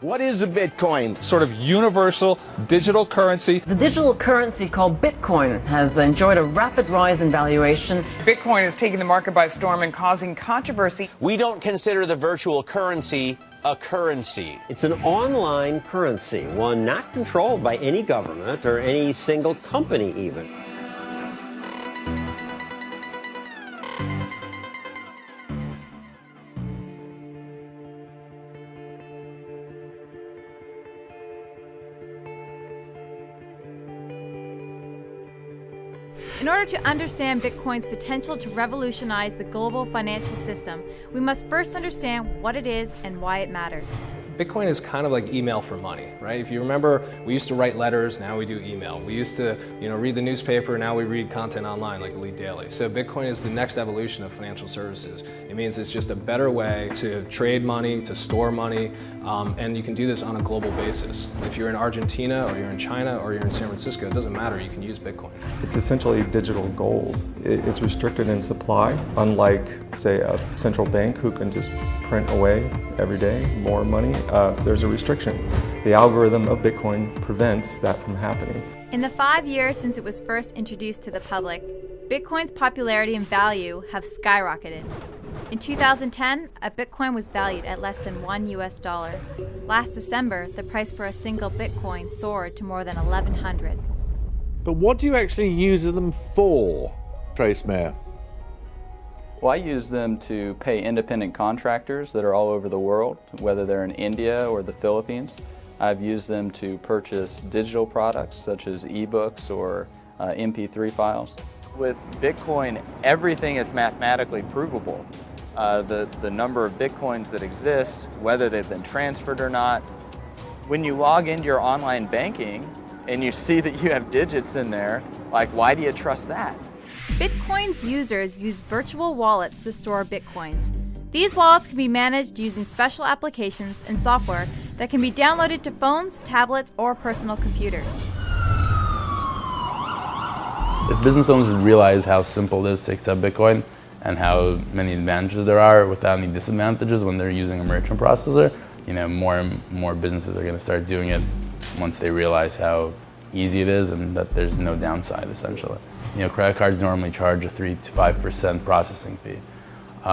What is a Bitcoin? Sort of universal digital currency. The digital currency called Bitcoin has enjoyed a rapid rise in valuation. Bitcoin is taking the market by storm and causing controversy. We don't consider the virtual currency a currency. It's an online currency, one not controlled by any government or any single company even. In order to understand Bitcoin's potential to revolutionize the global financial system, we must first understand what it is and why it matters. Bitcoin is kind of like email for money, right? If you remember, we used to write letters, now we do email. We used to, read the newspaper, now we read content online like Elite Daily. So Bitcoin is the next evolution of financial services. It means it's just a better way to trade money, to store money, and you can do this on a global basis. If you're in Argentina, or you're in China, or you're in San Francisco, it doesn't matter, you can use Bitcoin. It's essentially digital gold. It's restricted in supply, unlike, say, a central bank who can just print away every day more money. There's a restriction. The algorithm of Bitcoin prevents that from happening. In the 5 years since it was first introduced to the public, Bitcoin's popularity and value have skyrocketed. In 2010, a Bitcoin was valued at less than $1. Last December, the price for a single Bitcoin soared to more than $1,100. But what do you actually use them for, Trace Mayer? Well, I use them to pay independent contractors that are all over the world, whether they're in India or the Philippines. I've used them to purchase digital products such as ebooks or MP3 files. With Bitcoin, everything is mathematically provable. The number of Bitcoins that exist, whether they've been transferred or not. When you log into your online banking and you see that you have digits in there, like, why do you trust that? Bitcoin's users use virtual wallets to store Bitcoins. These wallets can be managed using special applications and software that can be downloaded to phones, tablets, or personal computers. If business owners would realize how simple it is to accept Bitcoin and how many advantages there are without any disadvantages when they're using a merchant processor, more and more businesses are going to start doing it once they realize how easy it is and that there's no downside, essentially. Credit cards normally charge a 3 to 5% processing fee.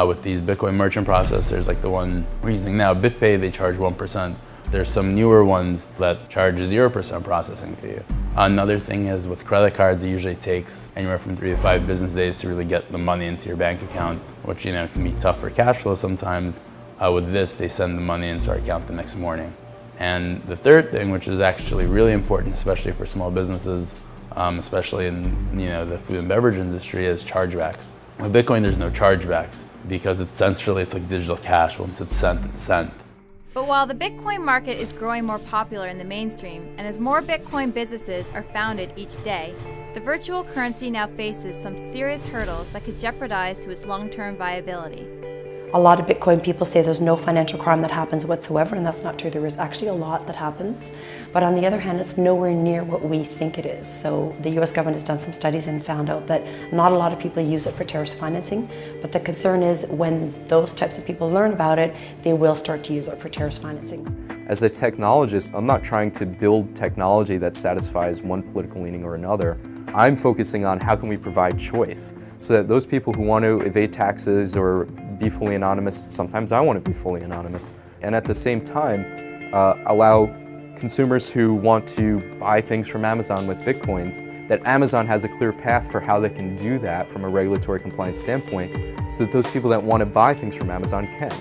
With these Bitcoin merchant processors, like the one we're using now, BitPay, they charge 1%. There's some newer ones that charge a 0% processing fee. Another thing is with credit cards, it usually takes anywhere from 3 to 5 business days to really get the money into your bank account, which can be tough for cash flow sometimes. With this, they send the money into our account the next morning. And the third thing, which is actually really important, especially for small businesses, especially in the food and beverage industry, is chargebacks. With Bitcoin, there's no chargebacks because essentially it's like digital cash. Once it's sent, it's sent. But while the Bitcoin market is growing more popular in the mainstream, and as more Bitcoin businesses are founded each day, the virtual currency now faces some serious hurdles that could jeopardize to its long-term viability. A lot of Bitcoin people say there's no financial crime that happens whatsoever, and that's not true. There is actually a lot that happens. But on the other hand, it's nowhere near what we think it is. So the US government has done some studies and found out that not a lot of people use it for terrorist financing. But the concern is when those types of people learn about it, they will start to use it for terrorist financing. As a technologist, I'm not trying to build technology that satisfies one political leaning or another. I'm focusing on how can we provide choice so that those people who want to evade taxes or be fully anonymous, sometimes I want to be fully anonymous, and at the same time allow consumers who want to buy things from Amazon with Bitcoins, that Amazon has a clear path for how they can do that from a regulatory compliance standpoint so that those people that want to buy things from Amazon can.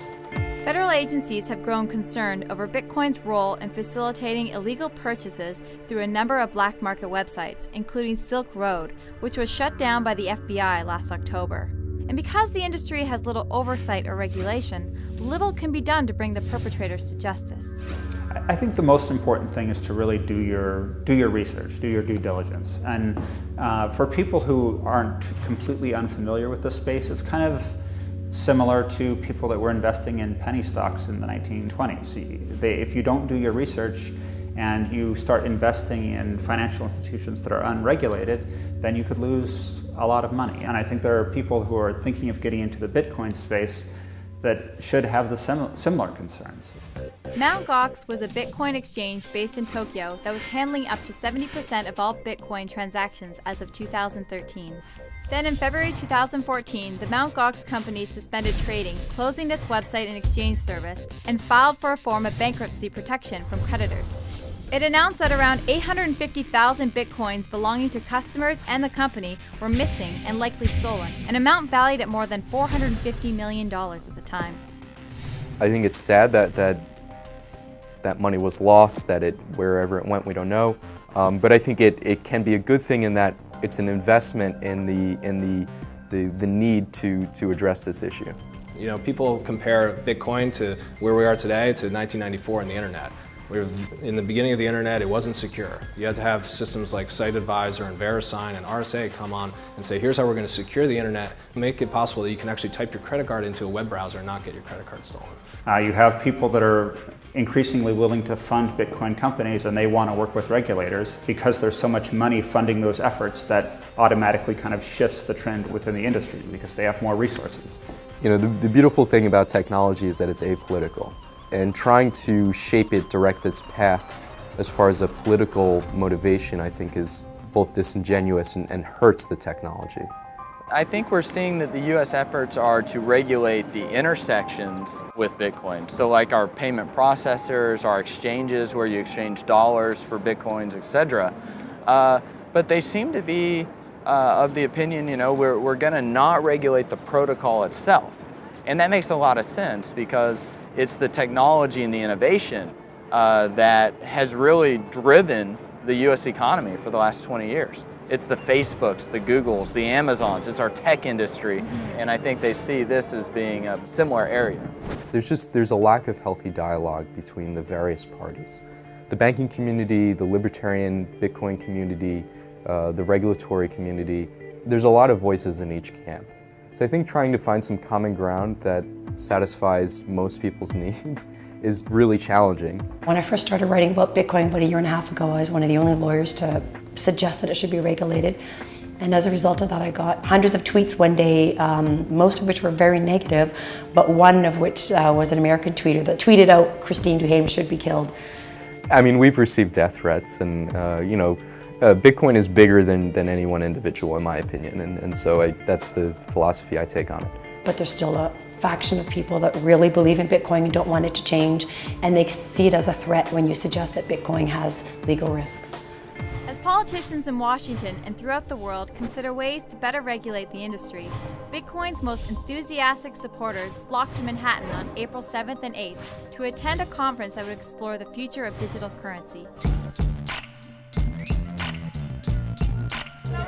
Federal agencies have grown concerned over Bitcoin's role in facilitating illegal purchases through a number of black market websites, including Silk Road, which was shut down by the FBI last October. And because the industry has little oversight or regulation, little can be done to bring the perpetrators to justice. I think the most important thing is to really do your research, do your due diligence. And for people who aren't completely unfamiliar with this space, it's kind of similar to people that were investing in penny stocks in the 1920s. If you don't do your research and you start investing in financial institutions that are unregulated, then you could lose a lot of money. And I think there are people who are thinking of getting into the Bitcoin space that should have the similar concerns. Mt. Gox was a Bitcoin exchange based in Tokyo that was handling up to 70% of all Bitcoin transactions as of 2013. Then in February 2014, the Mt. Gox company suspended trading, closing its website and exchange service, and filed for a form of bankruptcy protection from creditors. It announced that around 850,000 Bitcoins belonging to customers and the company were missing and likely stolen, an amount valued at more than $450 million at the time. I think it's sad that money was lost, that wherever it went, we don't know. But I think it can be a good thing in that it's an investment in the need to address this issue. You know, people compare Bitcoin to where we are today to 1994 and the internet. In the beginning of the internet, it wasn't secure. You had to have systems like SiteAdvisor and VeriSign and RSA come on and say, here's how we're going to secure the internet, make it possible that you can actually type your credit card into a web browser and not get your credit card stolen. You have people that are increasingly willing to fund Bitcoin companies, and they want to work with regulators because there's so much money funding those efforts that automatically kind of shifts the trend within the industry because they have more resources. You know, the beautiful thing about technology is that it's apolitical. And trying to shape it, direct its path as far as a political motivation, I think is both disingenuous and hurts the technology. I think we're seeing that the U.S. efforts are to regulate the intersections with Bitcoin. So like our payment processors, our exchanges where you exchange dollars for Bitcoins, etc. But they seem to be of the opinion, you know, we're going to not regulate the protocol itself. And that makes a lot of sense because it's the technology and the innovation that has really driven the U.S. economy for the last 20 years. It's the Facebooks, the Googles, the Amazons, it's our tech industry, and I think they see this as being a similar area. There's a lack of healthy dialogue between the various parties. The banking community, the libertarian Bitcoin community, the regulatory community, there's a lot of voices in each camp. So I think trying to find some common ground that satisfies most people's needs is really challenging. When I first started writing about Bitcoin about a year and a half ago, I was one of the only lawyers to suggest that it should be regulated. And as a result of that, I got hundreds of tweets one day, most of which were very negative, but one of which was an American tweeter that tweeted out Christine Duhame should be killed. I mean, we've received death threats, and you know, Bitcoin is bigger than any one individual, in my opinion, and so that's the philosophy I take on it. But there's still a faction of people that really believe in Bitcoin and don't want it to change, and they see it as a threat when you suggest that Bitcoin has legal risks. As politicians in Washington and throughout the world consider ways to better regulate the industry, Bitcoin's most enthusiastic supporters flocked to Manhattan on April 7th and 8th to attend a conference that would explore the future of digital currency.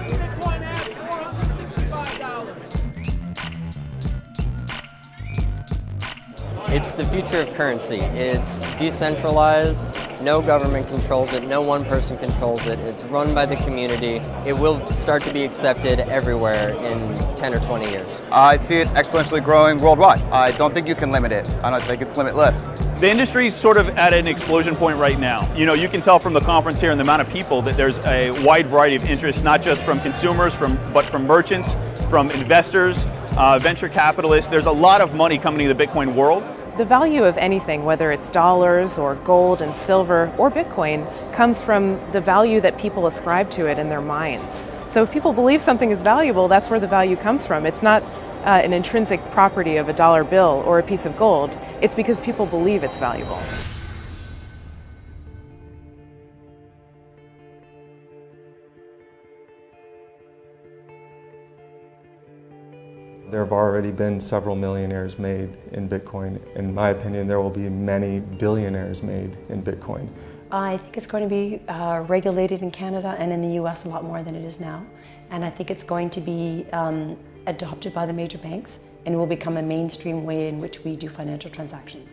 Bitcoin at $465. It's the future of currency. It's decentralized, no government controls it, no one person controls it. It's run by the community. It will start to be accepted everywhere in 10 or 20 years. I see it exponentially growing worldwide. I don't think you can limit it. I don't think it's limitless. The industry's sort of at an explosion point right now. You know, you can tell from the conference here and the amount of people that there's a wide variety of interests, not just from consumers, but from merchants, from investors, venture capitalists. There's a lot of money coming to the Bitcoin world. The value of anything, whether it's dollars or gold and silver or Bitcoin, comes from the value that people ascribe to it in their minds. So if people believe something is valuable, that's where the value comes from. It's not an intrinsic property of a dollar bill or a piece of gold. It's because people believe it's valuable. There have already been several millionaires made in Bitcoin. In my opinion, there will be many billionaires made in Bitcoin. I think it's going to be regulated in Canada and in the US a lot more than it is now. And I think it's going to be adopted by the major banks and will become a mainstream way in which we do financial transactions.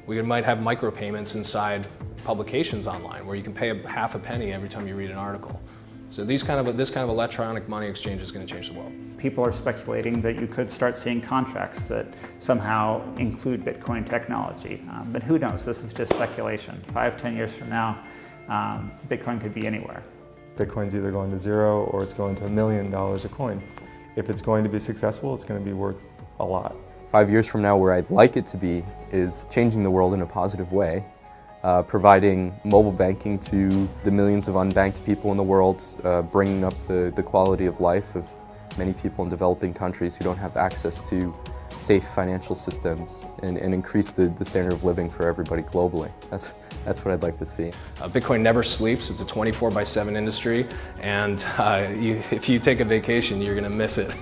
We might have micropayments inside publications online where you can pay half a penny every time you read an article. So this kind of electronic money exchange is going to change the world. People are speculating that you could start seeing contracts that somehow include Bitcoin technology. But who knows? This is just speculation. 5-10 years from now, Bitcoin could be anywhere. Bitcoin's either going to zero or it's going to $1 million a coin. If it's going to be successful, it's going to be worth a lot. 5 years from now, where I'd like it to be is changing the world in a positive way, providing mobile banking to the millions of unbanked people in the world, bringing up the quality of life of many people in developing countries who don't have access to safe financial systems, and increase the standard of living for everybody globally. That's what I'd like to see. Bitcoin never sleeps. It's a 24/7 industry, and if you take a vacation, you're going to miss it.